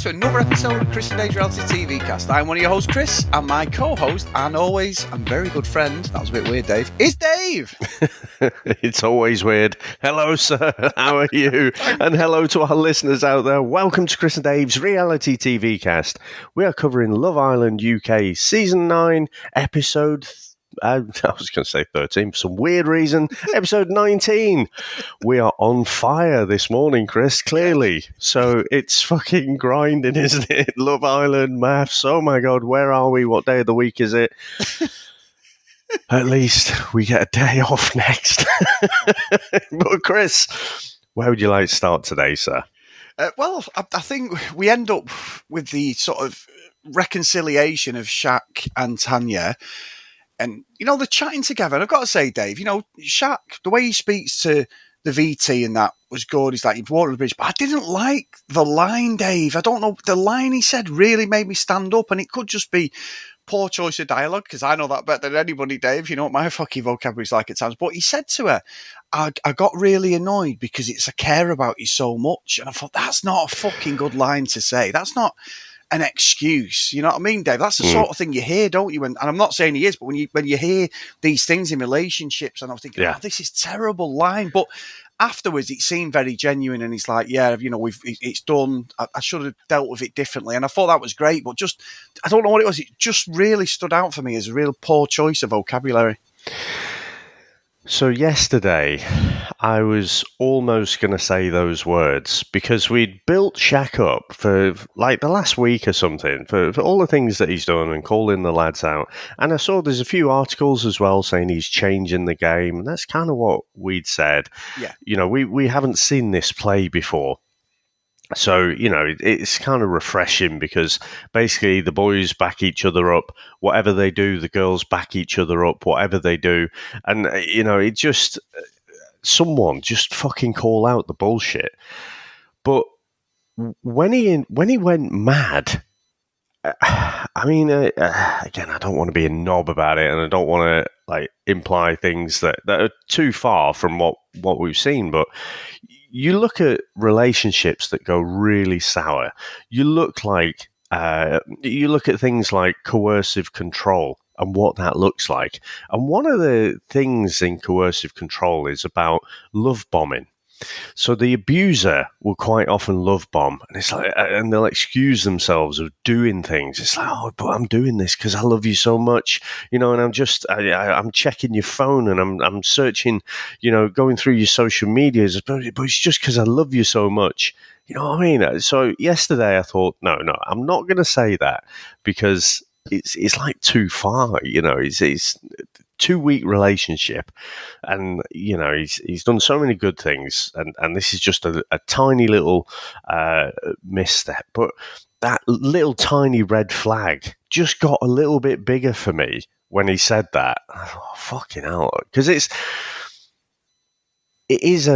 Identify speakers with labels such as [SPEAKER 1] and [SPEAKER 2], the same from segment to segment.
[SPEAKER 1] to another episode of Chris and Dave's Reality TV Cast. I'm one of your hosts, Chris, and my co-host, and always, and very good friend, that was a bit weird, Dave, is Dave.
[SPEAKER 2] It's always weird. Hello, sir. How are you? And hello to our listeners out there. Welcome to Chris and Dave's Reality TV Cast. We are covering Love Island UK Season 9, Episode... I was going to say 13 for some weird reason. Episode 19. We are on fire this morning, Chris, clearly. So it's fucking grinding, isn't it? Love Island, maths. Oh my God, where are we? What day of the week is it? At least we get a day off next. But Chris, where would you like to start today, sir?
[SPEAKER 1] Well, I think we end up with the sort of reconciliation of Shaq and Tanya. And, you know, they're chatting together. And I've got to say, Dave, you know, Shaq, the way he speaks to the VT and that was good. He's like, you've walked the bridge. But I didn't like the line, Dave. I don't know. The line he said really made me stand up. And it could just be poor choice of dialogue, because I know that better than anybody, Dave. You know what my fucking vocabulary's like at times. But he said to her, I got really annoyed because it's I care about you so much. And I thought, that's not a fucking good line to say. That's not an excuse, you know what I mean, Dave? That's the sort of thing you hear, don't you? And I'm not saying he is, but when you hear these things in relationships, and I was thinking, oh, this is a terrible line. But afterwards, it seemed very genuine, and he's like, yeah, you know, it's done. I should have dealt with it differently, and I thought that was great. But just, I don't know what it was. It just really stood out for me as a real poor choice of vocabulary.
[SPEAKER 2] So yesterday, I was almost going to say those words because we'd built Shaq up for like the last week or something for all the things that he's done and calling the lads out. And I saw there's a few articles as well saying he's changing the game. And that's kind of what we'd said. Yeah. You know, we haven't seen this play before. So, you know, it's kind of refreshing because basically the boys back each other up. Whatever they do, the girls back each other up, whatever they do. And, you know, it just, someone just fucking call out the bullshit. But when he went mad, I mean, again, I don't want to be a knob about it and I don't want to like imply things that are too far from what we've seen, but you look at relationships that go really sour. You look at things like coercive control and what that looks like. And one of the things in coercive control is about love bombing. So the abuser will quite often love bomb, and it's like, and they'll excuse themselves of doing things. It's like, oh, but I'm doing this because I love you so much, you know. And I'm checking your phone and I'm searching, you know, going through your social medias, but it's just because I love you so much, you know what I mean? So yesterday I thought, no, I'm not going to say that because it's like too far, you know. It's 2-week relationship, and you know he's done so many good things, and this is just a tiny little misstep, but that little tiny red flag just got a little bit bigger for me when he said that. I thought, oh, fucking hell, because it is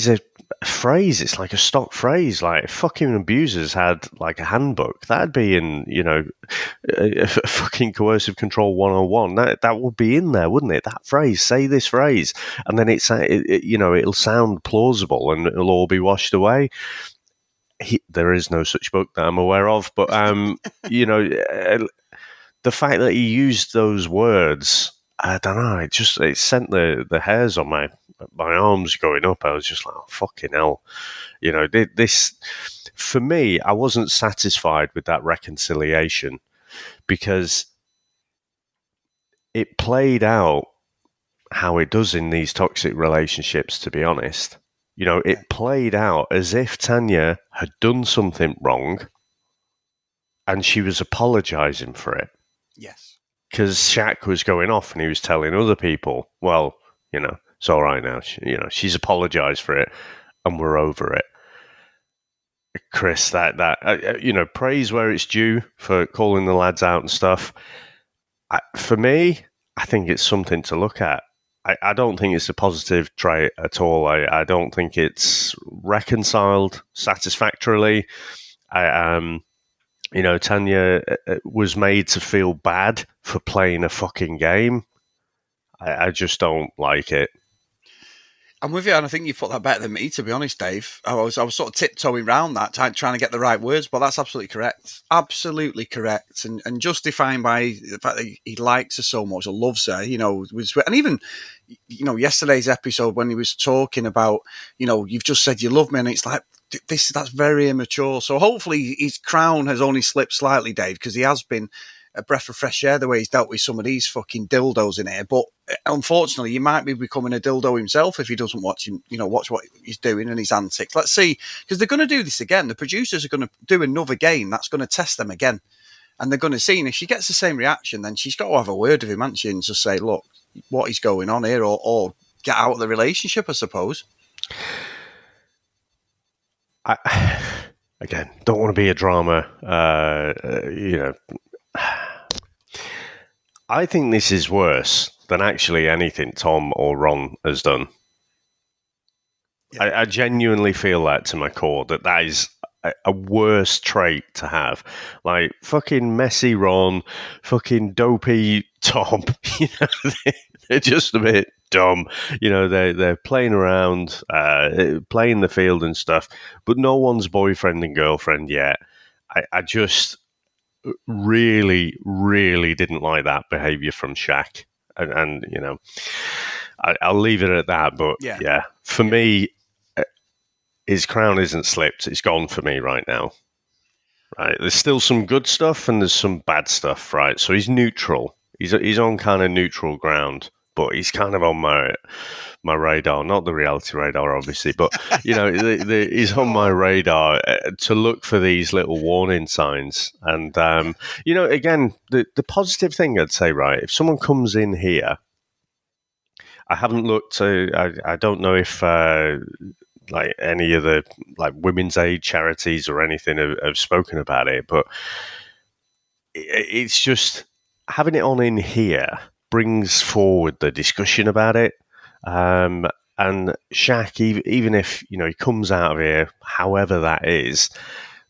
[SPEAKER 2] a phrase. It's like a stock phrase. Like, fucking abusers had like a handbook, that'd be in, you know, a fucking coercive control 101. That would be in there, wouldn't it? That phrase, say this phrase, and then you know, it'll sound plausible and it'll all be washed away. There is no such book that I'm aware of, but you know, the fact that he used those words, I don't know, it sent the hairs on my arms going up. I was just like, oh, fucking hell. You know, this, for me, I wasn't satisfied with that reconciliation because it played out how it does in these toxic relationships, to be honest. You know, it played out as if Tanya had done something wrong and she was apologizing for it.
[SPEAKER 1] Yes.
[SPEAKER 2] Because Shaq was going off and he was telling other people, well, you know, it's all right now. You know, she's apologized for it and we're over it. Chris, that you know, praise where it's due for calling the lads out and stuff. For me, I think it's something to look at. I don't think it's a positive trait at all. I don't think it's reconciled satisfactorily. You know, Tanya was made to feel bad for playing a fucking game. I just don't like it.
[SPEAKER 1] I'm with you, and I think you put that better than me, to be honest, Dave. I was sort of tiptoeing around that, trying to get the right words, but that's absolutely correct. Absolutely correct. And justifying by the fact that he likes her so much or loves her, and even, yesterday's episode when he was talking about, you've just said you love me, and it's like, that's very immature. So hopefully his crown has only slipped slightly, Dave, because he has been a breath of fresh air the way he's dealt with some of these fucking dildos in here. But unfortunately, he might be becoming a dildo himself if he doesn't watch what he's doing and his antics. Let's see, because they're going to do this again. The producers are going to do another game that's going to test them again, and they're going to see. And if she gets the same reaction, then she's got to have a word with him, hasn't she, and just say, "Look, what is going on here," or get out of the relationship, I suppose.
[SPEAKER 2] Again, don't want to be a drama, I think this is worse than actually anything Tom or Ron has done. Yeah. I genuinely feel that to my core, that is a worse trait to have. Like, fucking messy Ron, fucking dopey Tom, they're just a bit dumb. They're playing around, playing the field and stuff, but no one's boyfriend and girlfriend yet. I just really, really didn't like that behaviour from Shaq. And I'll leave it at that. But yeah for me, his crown isn't slipped. It's gone for me right now. Right, there's still some good stuff and there's some bad stuff. Right, so he's neutral. He's on kind of neutral ground, but he's kind of on my radar, not the reality radar, obviously, but he's on my radar to look for these little warning signs. And again, the positive thing I'd say, right, if someone comes in here, I haven't looked to. I don't know if like any of the like women's aid charities or anything have spoken about it, but it's just having it on in here brings forward the discussion about it. And Shaq, even if he comes out of here, however that is,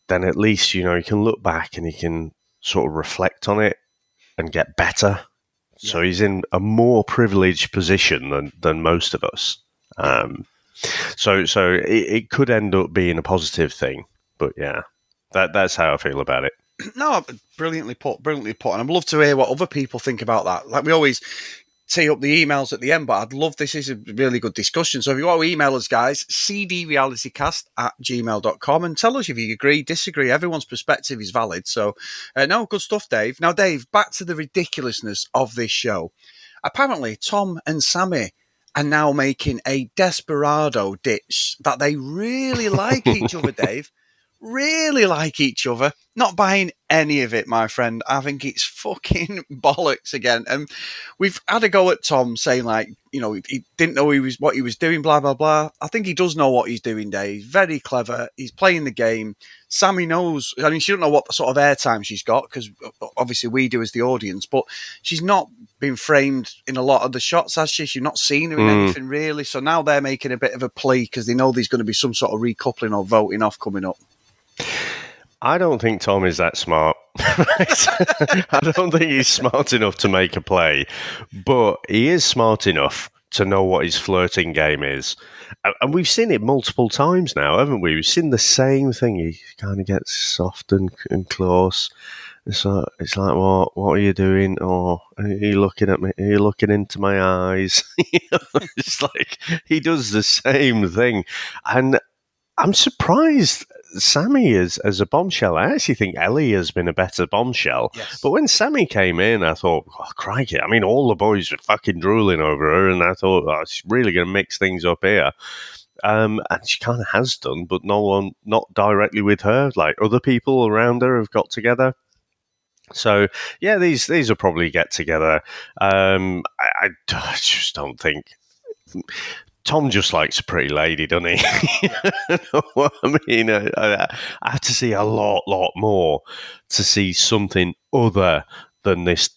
[SPEAKER 2] then at least he can look back and he can sort of reflect on it and get better. Yeah. So he's in a more privileged position than most of us. So it could end up being a positive thing, but yeah, that's how I feel about it.
[SPEAKER 1] No, brilliantly put, and I'd love to hear what other people think about that. Like, we always tee up the emails at the end, but I'd love, this is a really good discussion. So if you want to email us, guys, cdrealitycast@gmail.com, and tell us if you agree, disagree. Everyone's perspective is valid. So no, good stuff, Dave. Now, Dave, back to the ridiculousness of this show. Apparently, Tom and Sammy are now making a desperado ditch that they really like each other, Dave. Really like each other. Not buying any of it, my friend. I think it's fucking bollocks again. And we've had a go at Tom saying, like, he didn't know what he was doing, blah, blah, blah. I think he does know what he's doing, Dave. He's very clever. He's playing the game. Sammy knows. I mean, she don't know what sort of airtime she's got, because obviously we do as the audience, but she's not been framed in a lot of the shots, has she? You've not seen her in anything, really. So now they're making a bit of a plea because they know there's going to be some sort of recoupling or voting off coming up.
[SPEAKER 2] I don't think Tom is that smart. I don't think he's smart enough to make a play, but he is smart enough to know what his flirting game is. And we've seen it multiple times now, haven't we? We've seen the same thing. He kind of gets soft and close. It's like, what are you doing? Oh, are you looking at me? Are you looking into my eyes? It's like he does the same thing. And I'm surprised Sammy is as a bombshell. I actually think Ellie has been a better bombshell. Yes. But when Sammy came in, I thought, oh, crikey. I mean, all the boys were fucking drooling over her, and I thought, oh, she's really going to mix things up here. And she kind of has done, but not directly with her. Like, other people around her have got together. So, yeah, these will probably get together. I just don't think... Tom just likes a pretty lady, doesn't he? You know what I mean? I have to see a lot more to see something other than this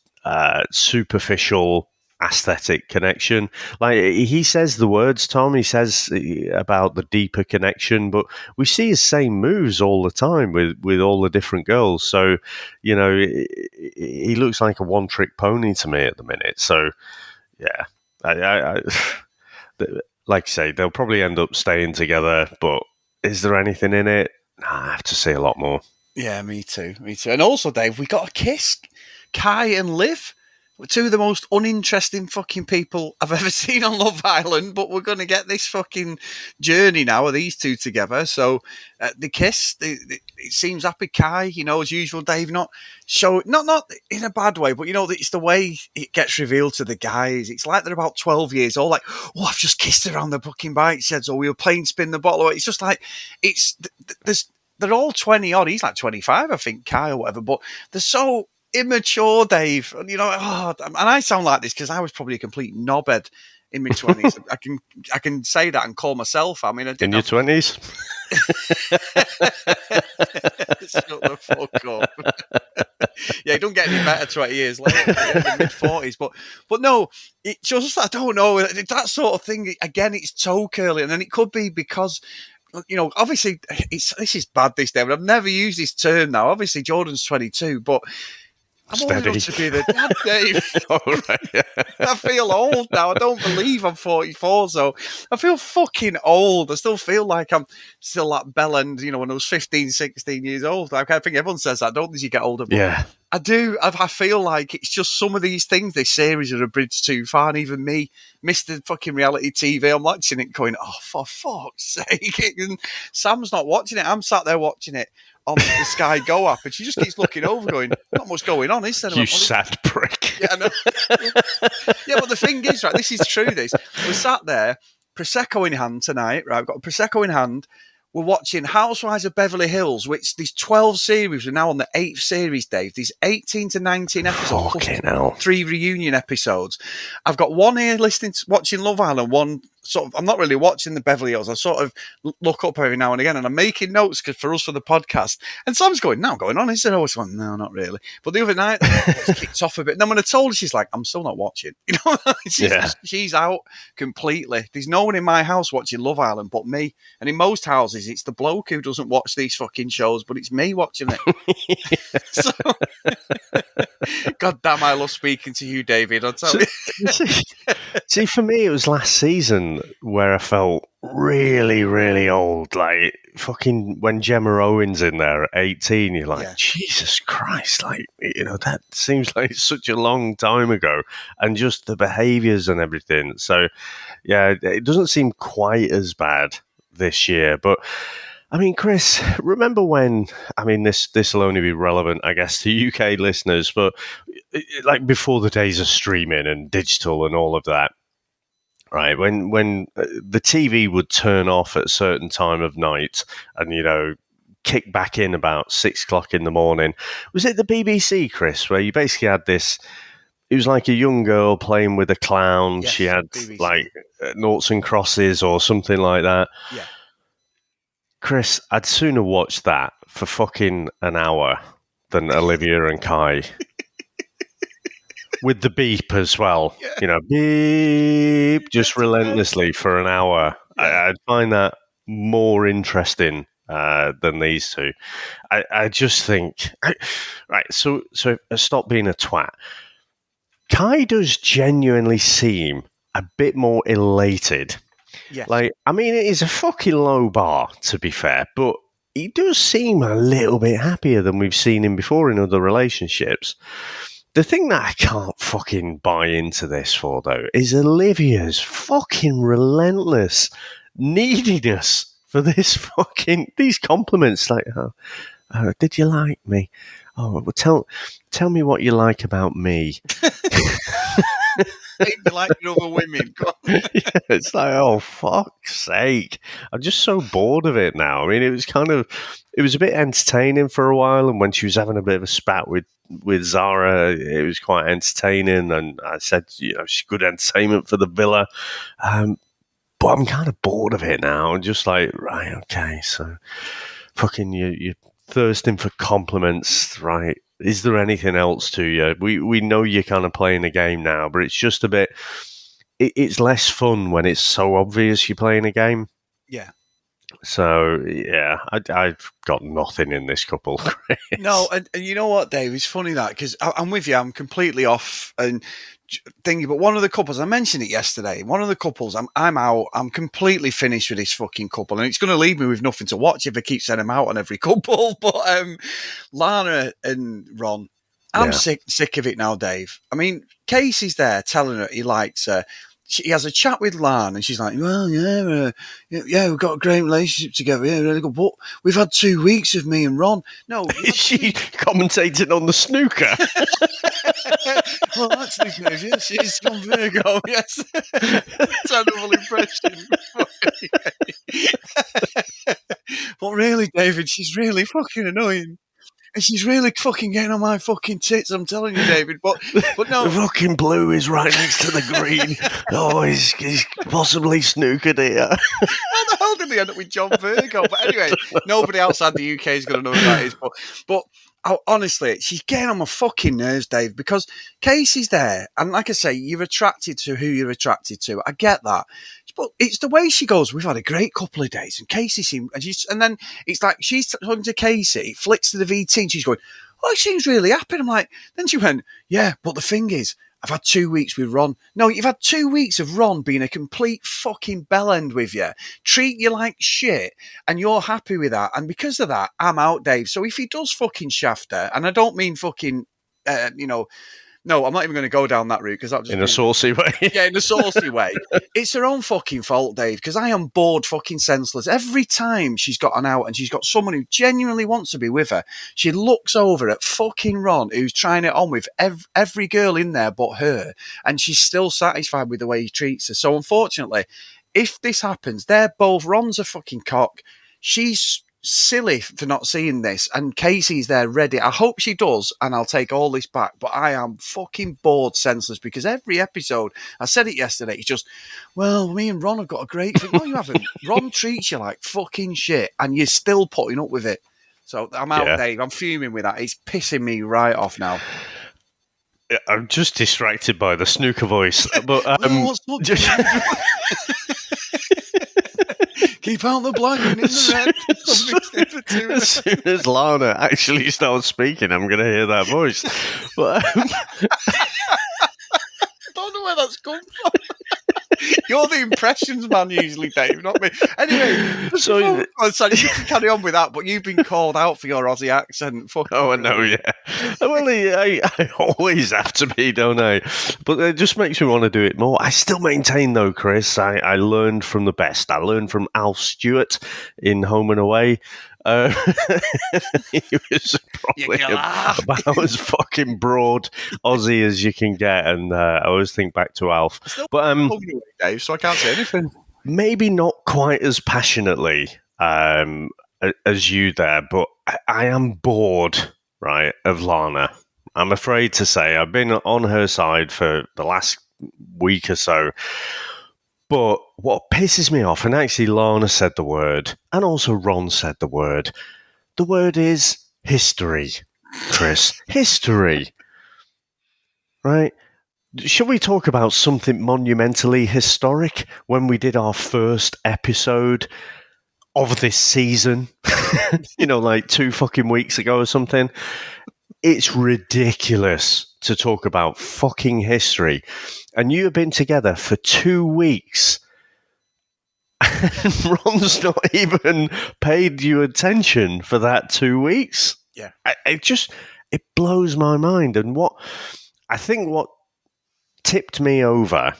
[SPEAKER 2] superficial aesthetic connection. Like, he says the words, Tom, he says about the deeper connection, but we see his same moves all the time with all the different girls. So, he looks like a one-trick pony to me at the minute. So, yeah, like I say, they'll probably end up staying together, but is there anything in it? Nah, I have to see a lot more.
[SPEAKER 1] Yeah, me too. Me too. And also, Dave, we got a kiss. Kai and Liv. Two of the most uninteresting fucking people I've ever seen on Love Island, but we're going to get this fucking journey now of these two together. So the kiss, it seems happy. Kai, as usual, Dave, not in a bad way, but it's the way it gets revealed to the guys. It's like they're about 12 years old, like, oh, I've just kissed her on the fucking bike sheds, or we were playing spin the bottle. It's just like, they're all 20 odd. He's like 25, I think, Kai or whatever, but they're so immature, Dave. And and I sound like this because I was probably a complete knobhead in my 20s. I can say that and call myself. I mean, I did
[SPEAKER 2] in your 20s.
[SPEAKER 1] Shut the fuck up. Yeah, it don't get any better 20 years later, in the mid-40s. But no, it just, I don't know, that sort of thing, again, it's toe curling. And then it could be because, obviously, this is bad, this, David. I've never used this term now. Obviously, Jordan's 22, but I'm old enough to be the dad, Dave. I feel old now. I don't believe I'm 44, so I feel fucking old. I still feel like I'm still that bell end, when I was 15, 16 years old. Like, I think everyone says that, don't they, as you get older? But
[SPEAKER 2] yeah.
[SPEAKER 1] I do. I feel like it's just some of these things, this series are a bridge too far. And even me, Mr. fucking reality TV, I'm watching it going, oh, for fuck's sake. And Sam's not watching it. I'm sat there watching it on the Sky Go app, and she just keeps looking over going, not much going on, is there?
[SPEAKER 2] You sad prick.
[SPEAKER 1] Yeah, I know. Yeah, but the thing is, right, this is true, we sat there, Prosecco in hand tonight, right, I've got a Prosecco in hand, we're watching Housewives of Beverly Hills, which these 12 series, we're now on the 8th series, Dave. These 18 to 19 episodes, plus 3 reunion episodes. I've got one here watching Love Island, one sort of, I'm not really watching the Beverly Hills. I sort of look up every now and again, and I'm making notes for the podcast. And Sam's going, no, going on. Is there always one? No, not really. But the other night, it kicked off a bit. And then when I told her, she's like, I'm still not watching. She's out completely. There's no one in my house watching Love Island but me. And in most houses, it's the bloke who doesn't watch these fucking shows, but it's me watching it. So, God damn, I love speaking to you, David. I'll tell you.
[SPEAKER 2] See, for me, it was last season where I felt really, really old. Like, fucking when Gemma Owen's in there at 18, you're like, Jesus Christ, like, that seems like such a long time ago. And just the behaviours and everything. So, yeah, it doesn't seem quite as bad this year. But, I mean, Chris, remember when, this will only be relevant, I guess, to UK listeners, but like before the days of streaming and digital and all of that, right? When the TV would turn off at a certain time of night and, kick back in about 6 o'clock in the morning. Was it the BBC, Chris, where you basically had this, it was like a young girl playing with a clown. Yes, she had BBC. Like noughts and crosses or something like that.
[SPEAKER 1] Yeah.
[SPEAKER 2] Chris, I'd sooner watch that for fucking an hour than Olivia and Kai. With the beep as well. Yeah. Beep, just relentlessly for an hour. Yeah. I'd find that more interesting than these two. I just think... Right, so stop being a twat. Kai does genuinely seem a bit more elated.
[SPEAKER 1] Yes.
[SPEAKER 2] Like, it is a fucking low bar, to be fair, but he does seem a little bit happier than we've seen him before in other relationships. The thing that I can't fucking buy into this for, though, is Olivia's fucking relentless neediness for these compliments. Like, did you like me? Oh, well, tell me what you like about me.
[SPEAKER 1] You like other women.
[SPEAKER 2] Yeah, it's like, oh, fuck's sake. I'm just so bored of it now. It was a bit entertaining for a while, and when she was having a bit of a spat with Zara, it was quite entertaining, and I said, she's good entertainment for the villa. But I'm kind of bored of it now. I'm just like, right, okay, so fucking you're thirsting for compliments, right? Is there anything else to you? We know you're kind of playing a game now, but it's just a bit... It's less fun when it's so obvious you're playing a game.
[SPEAKER 1] Yeah.
[SPEAKER 2] So, yeah, I've got nothing in this couple, Chris.
[SPEAKER 1] No, and you know what, Dave? It's funny that, because I'm with you. I'm completely off. And thingy, but one of the couples, I mentioned it yesterday, one of the couples, I'm out, I'm completely finished with this fucking couple, and it's going to leave me with nothing to watch if I keep sending them out on every couple. But Lana and Ron, I'm sick of it now, Dave. I mean, Casey's there telling her he likes her. He has a chat with Lana, and she's like, well, yeah, we've got a great relationship together. Yeah, really good. But we've had 2 weeks of me and Ron. No,
[SPEAKER 2] is she commentating on the snooker?
[SPEAKER 1] Well, actually, Dave, yes, she's from Virgo, yes. Terrible impression. But really, David, she's really fucking annoying. And she's really fucking getting on my fucking tits, I'm telling you, David. But no.
[SPEAKER 2] The fucking blue is right next to the green. Oh, he's possibly snookered here.
[SPEAKER 1] How the hell did they end up with John Virgo? But anyway, nobody outside the UK is going to know who that is. But honestly, she's getting on my fucking nerves, Dave, because Casey's there. And like I say, you're attracted to who you're attracted to. I get that. But it's the way she goes, we've had a great couple of days. And Casey seemed, and then it's like she's talking to Casey, flicks to the VT, and she's going, oh, she seems really happy. And I'm like, then she went, yeah, but the thing is, I've had 2 weeks with Ron. No, you've had 2 weeks of Ron being a complete fucking bellend with you, treat you like shit, and you're happy with that. And because of that, I'm out, Dave. So if he does fucking shaft her, and I don't mean fucking, no, I'm not even going to go down that route because that's
[SPEAKER 2] in a saucy way.
[SPEAKER 1] Yeah, in a saucy way. It's her own fucking fault, Dave, because I am bored fucking senseless. Every time she's gotten out and she's got someone who genuinely wants to be with her, she looks over at fucking Ron, who's trying it on with every girl in there but her, and she's still satisfied with the way he treats her. So unfortunately, if this happens, they're both, Ron's a fucking cock. She's silly for not seeing this, and Casey's there ready. I hope she does, and I'll take all this back, but I am fucking bored senseless because every episode, I said it yesterday, it's just, well, me and Ron have got a great thing. No, you haven't. Ron treats you like fucking shit, and you're still putting up with it. So I'm out, Dave. I'm fuming with that. It's pissing me right off now.
[SPEAKER 2] I'm just distracted by the snooker voice, but
[SPEAKER 1] keep out the black and in the red.
[SPEAKER 2] As soon as Lana actually starts speaking, I'm going to hear that voice. But,
[SPEAKER 1] I don't know where that's come from. You're the impressions man usually, Dave, not me. Anyway, sorry, you can carry on with that, but you've been called out for your Aussie accent.
[SPEAKER 2] Oh, I know, yeah. Well, I always have to be, don't I? But it just makes me want to do it more. I still maintain, though, Chris, I learned from the best. I learned from Al Stewart in Home and Away. He was probably about as fucking broad Aussie as you can get, and I always think back to Alf. But
[SPEAKER 1] Dave, so I can't say anything.
[SPEAKER 2] Maybe not quite as passionately as you there, but I am bored, right, of Lana. I'm afraid to say I've been on her side for the last week or so. But what pisses me off, and actually Lana said the word, and also Ron said the word is history, Chris. History. Right? Shall we talk about something monumentally historic when we did our first episode of this season? Like 2 fucking weeks ago or something? It's ridiculous to talk about fucking history. And you have been together for 2 weeks. And Ron's not even paid you attention for that 2 weeks.
[SPEAKER 1] Yeah.
[SPEAKER 2] It blows my mind. And what tipped me over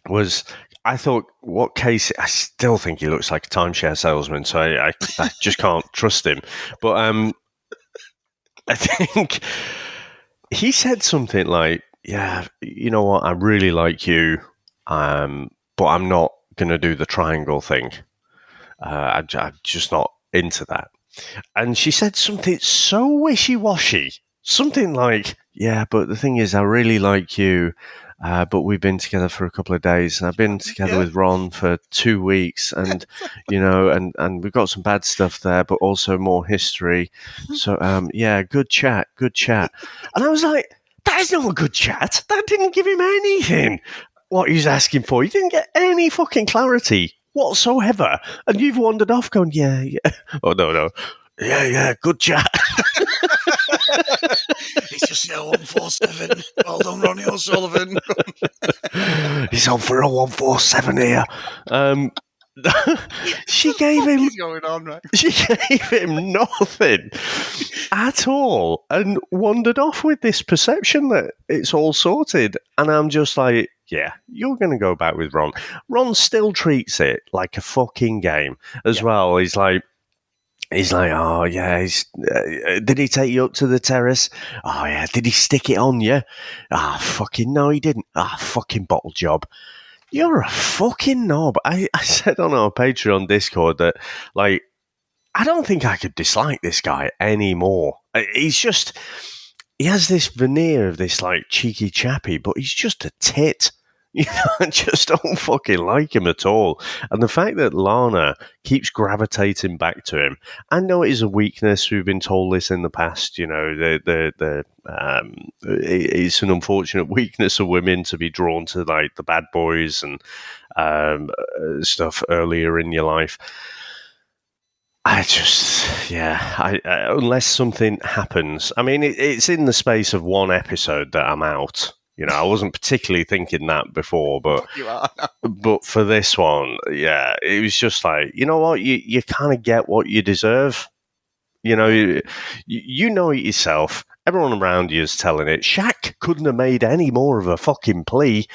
[SPEAKER 2] was, I thought, what Casey, I still think he looks like a timeshare salesman, so I just can't trust him. But I think he said something like, yeah, you know what, I really like you, but I'm not going to do the triangle thing. I'm just not into that. And she said something so wishy-washy, something like, yeah, but the thing is, I really like you, but we've been together for a couple of days, and I've been together with Ron for 2 weeks, and, and we've got some bad stuff there, but also more history. So, good chat. And I was like, that is not a good chat. That didn't give him anything. What he's asking for. He didn't get any fucking clarity whatsoever. And you've wandered off going, yeah. Oh, no. Yeah, good chat.
[SPEAKER 1] It's just 147. Well done, Ronnie O'Sullivan.
[SPEAKER 2] He's on for a 147 here. She gave him.
[SPEAKER 1] What's going on, right?
[SPEAKER 2] She gave him nothing at all and wandered off with this perception that it's all sorted. And I'm just like, yeah, you're going to go back with Ron. Ron still treats it like a fucking game as well. He's like, oh yeah, did he take you up to the terrace? Oh yeah, did he stick it on you? Ah, fucking no, he didn't. Ah, fucking bottle job. You're a fucking knob. I said on our Patreon Discord that, like, I don't think I could dislike this guy anymore. He's just, he has this veneer of this, like, cheeky chappy, but he's just a tit. You know, I just don't fucking like him at all. And the fact that Lana keeps gravitating back to him, I know it is a weakness. We've been told this in the past. You know, it's an unfortunate weakness of women to be drawn to like the bad boys and stuff earlier in your life. I just, yeah, unless something happens. I mean, it's in the space of one episode that I'm out. You know, I wasn't particularly thinking that before, but for this one, yeah, it was just like, you know what, you kind of get what you deserve. You know, you know it yourself. Everyone around you is telling it. Shaq couldn't have made any more of a fucking plea,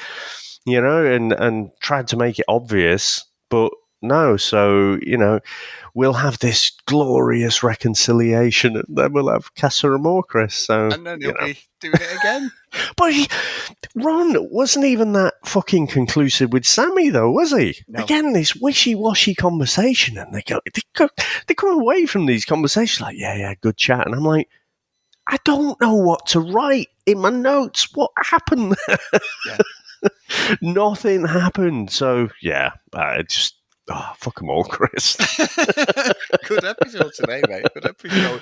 [SPEAKER 2] you know, and tried to make it obvious, but no. So, you know, we'll have this glorious reconciliation, and then we'll have Casa Amor, Chris. So,
[SPEAKER 1] and then he'll be doing it again.
[SPEAKER 2] But Ron wasn't even that fucking conclusive with Sammy, though, was he? No. Again, this wishy-washy conversation, and they come away from these conversations like, yeah, good chat, and I'm like, I don't know what to write in my notes. What happened? Nothing happened. So yeah, just. Oh, fuck them all, Chris.
[SPEAKER 1] Good episode today, mate. Good episode.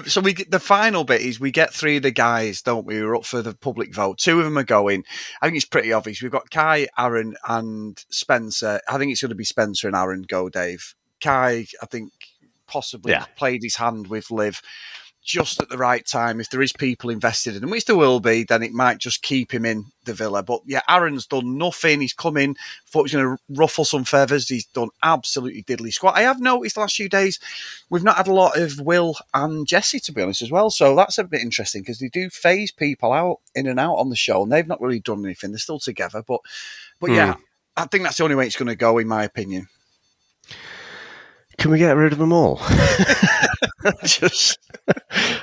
[SPEAKER 1] So the final bit is we get three of the guys, don't we? We're up for the public vote. Two of them are going. I think it's pretty obvious. We've got Kai, Aaron, and Spencer. I think it's going to be Spencer and Aaron go, Dave. Kai, I think, possibly played his hand with Liv just at the right time. If there is people invested in him, which there will be, then it might just keep him in the villa. But yeah, Aaron's done nothing. He's come in, thought he was going to ruffle some feathers. He's done absolutely diddly squat. I have noticed the last few days we've not had a lot of Will and Jesse, to be honest, as well. So that's a bit interesting because they do phase people out in and out on the show, and they've not really done anything. They're still together, but yeah, I think that's the only way it's going to go, in my opinion.
[SPEAKER 2] Can we get rid of them all?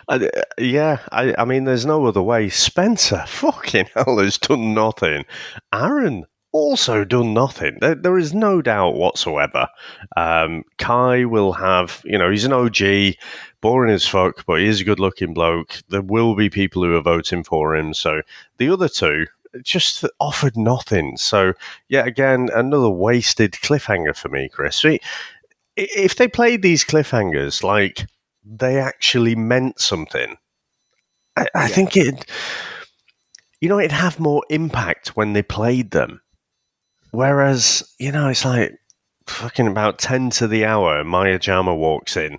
[SPEAKER 2] I mean, there's no other way. Spencer, fucking hell, has done nothing. Aaron, also done nothing. There is no doubt whatsoever. Kai will have, you know, he's an OG, boring as fuck, but he is a good-looking bloke. There will be people who are voting for him. So the other two just offered nothing. So, yeah, again, another wasted cliffhanger for me, Chris. If they played these cliffhangers like they actually meant something, I think it'd have more impact when they played them. Whereas, you know, it's like fucking about 10 to the hour, Maya Jama walks in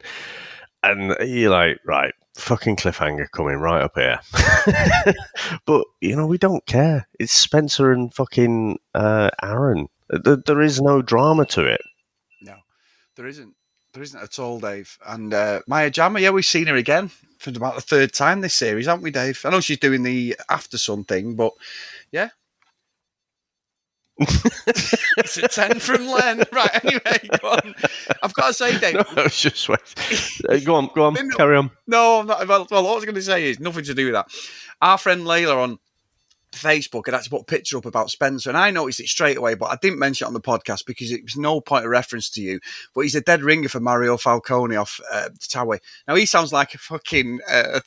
[SPEAKER 2] and you're like, right, fucking cliffhanger coming right up here. But, you know, we don't care. It's Spencer and fucking Aaron. There is no drama to it.
[SPEAKER 1] No, there isn't. There isn't at all, Dave. And Maya Jama, yeah, we've seen her again for about the third time this series, haven't we, Dave? I know she's doing the After Sun thing, but yeah. It's a 10 from Len. Right, anyway, go on. I've got to say, Dave.
[SPEAKER 2] No, I was just waiting. Go on, carry on.
[SPEAKER 1] No, I'm not. Well, what I was going to say is nothing to do with that. Our friend Layla on Facebook had actually put a picture up about Spencer, and I noticed it straight away, but I didn't mention it on the podcast because it was no point of reference to you. But he's a dead ringer for Mario Falcone off Towie. Now he sounds like a fucking a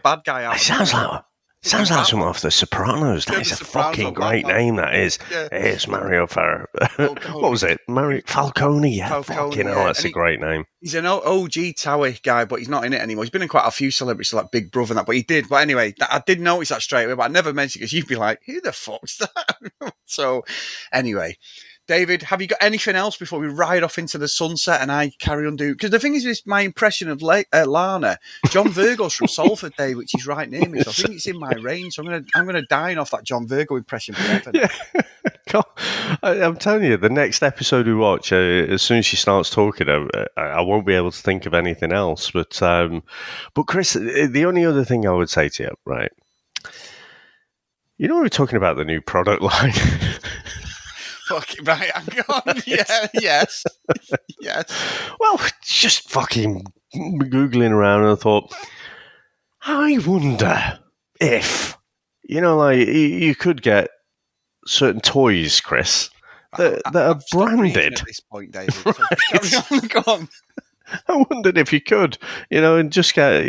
[SPEAKER 1] bad guy.
[SPEAKER 2] It sounds like someone off The Sopranos. That is a fucking great name. That is. Yeah. It's Mario What was it? Mario Falcone. Yeah, Falcone, fucking hell, that's a great name.
[SPEAKER 1] He's an OG Towie guy, but he's not in it anymore. He's been in quite a few celebrities, like Big Brother and that, but he did. But anyway, I did notice that straight away, but I never mentioned it because you'd be like, who the fuck's that? So, anyway, David, have you got anything else before we ride off into the sunset and I carry on doing? Because the thing is, my impression of Lana, John Virgo's from Salford, Dave, which is right near me, so I think it's in my range. So I'm gonna dine off that John Virgo impression forever.
[SPEAKER 2] Yeah. I'm telling you, the next episode we watch, as soon as she starts talking, I won't be able to think of anything else. But Chris, the only other thing I would say to you, right? You know, we're talking about the new product line.
[SPEAKER 1] Fucking right, hang on. Yeah, yes.
[SPEAKER 2] Well, just fucking Googling around, and I thought, I wonder if, like, you could get certain toys, Chris, that are branded.
[SPEAKER 1] At this point, David. So carry on, go on.
[SPEAKER 2] I wondered if you could, and just get,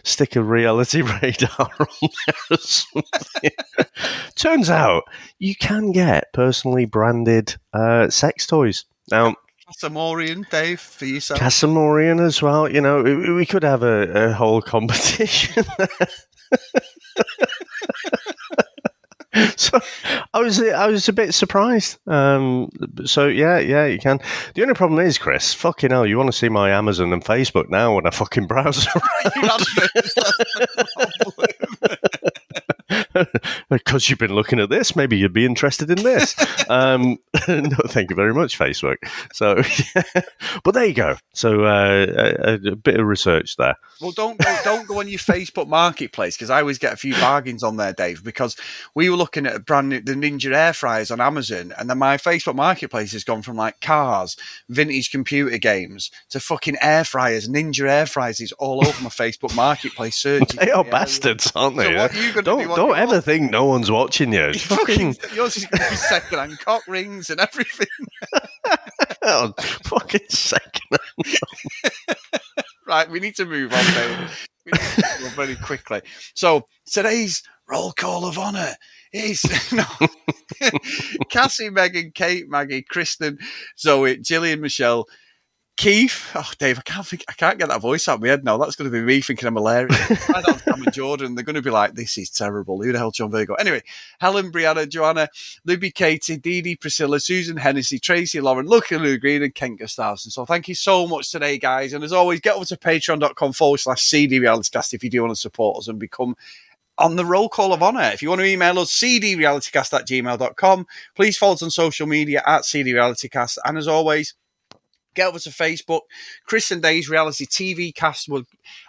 [SPEAKER 2] stick a reality radar on there or something. Turns out you can get personally branded sex toys. Now,
[SPEAKER 1] Casamorian, Dave, for yourself.
[SPEAKER 2] Casamorian as well. We could have a whole competition. So I was a bit surprised. So yeah, you can. The only problem is, Chris, fucking hell, you want to see my Amazon and Facebook now when I fucking browse around. Because you've been looking at this, maybe you'd be interested in this. No, thank you very much, Facebook. So, but there you go. So a bit of research there.
[SPEAKER 1] Well, don't go on your Facebook Marketplace, because I always get a few bargains on there, Dave. Because we were looking at the Ninja air fryers on Amazon, and then my Facebook Marketplace has gone from like cars, vintage computer games to fucking air fryers. Ninja air fryers is all over my Facebook Marketplace search.
[SPEAKER 2] They are bastards, aren't they?
[SPEAKER 1] So what are you gonna do?
[SPEAKER 2] Don't ever think no one's watching you.
[SPEAKER 1] Yours is going to be second-hand cock rings and everything.
[SPEAKER 2] Oh, fucking second-hand.
[SPEAKER 1] Right, we need to move on, Dave. We need to move on very quickly. So today's roll call of honour is Cassie, Megan, Kate, Maggie, Kristen, Zoe, Gillian, Michelle, Keith. Oh, Dave, I can't get that voice out of my head now. That's going to be me thinking I'm hilarious. I don't Sam and Jordan. They're going to be like, this is terrible. Who the hell, John Virgo? Anyway, Helen, Brianna, Joanna, Libby, Katie, Dee Dee, Priscilla, Susan, Hennessy, Tracy, Lauren, Lucky Lou Green, and Ken Gustafson. So thank you so much today, guys. And as always, get over to patreon.com/CD Realitycast if you do want to support us and become on the roll call of honour. If you want to email us, cdrealitycast@gmail.com. Please follow us on social media @cdrealitycast. And as always, get over to Facebook. Chris and Dave's reality TV cast.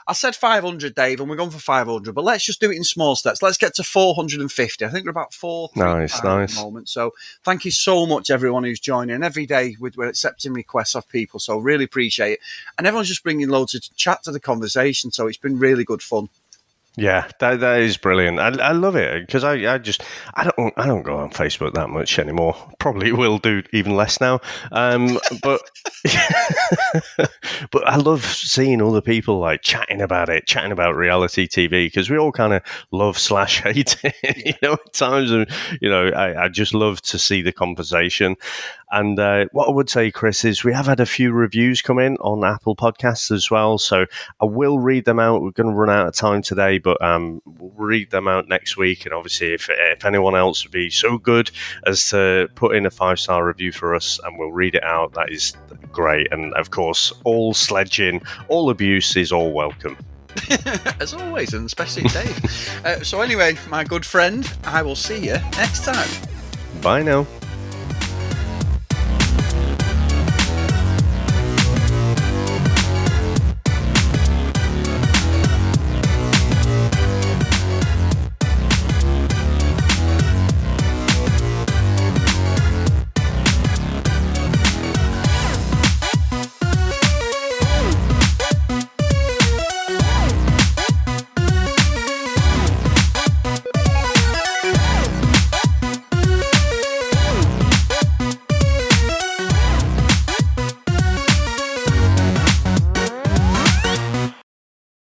[SPEAKER 1] I said 500, Dave, and we're going for 500, but let's just do it in small steps. Let's get to 450. I think we're about 435 at the moment. So thank you so much, everyone who's joining. Every day we're accepting requests off people, so really appreciate it. And everyone's just bringing loads of chat to the conversation, so it's been really good fun.
[SPEAKER 2] Yeah, that is brilliant. I love it because I don't go on Facebook that much anymore. Probably will do even less now. But but I love seeing other people like chatting about reality TV, because we all kind of love/hate it, at times. And I just love to see the conversation. And what I would say, Chris, is we have had a few reviews come in on Apple Podcasts as well. So I will read them out. We're going to run out of time today, but we'll read them out next week. And obviously, if anyone else would be so good as to put in a 5-star review for us and we'll read it out, that is great. And of course, all sledging, all abuse is all welcome.
[SPEAKER 1] As always, and especially Dave. So anyway, my good friend, I will see you next time.
[SPEAKER 2] Bye now.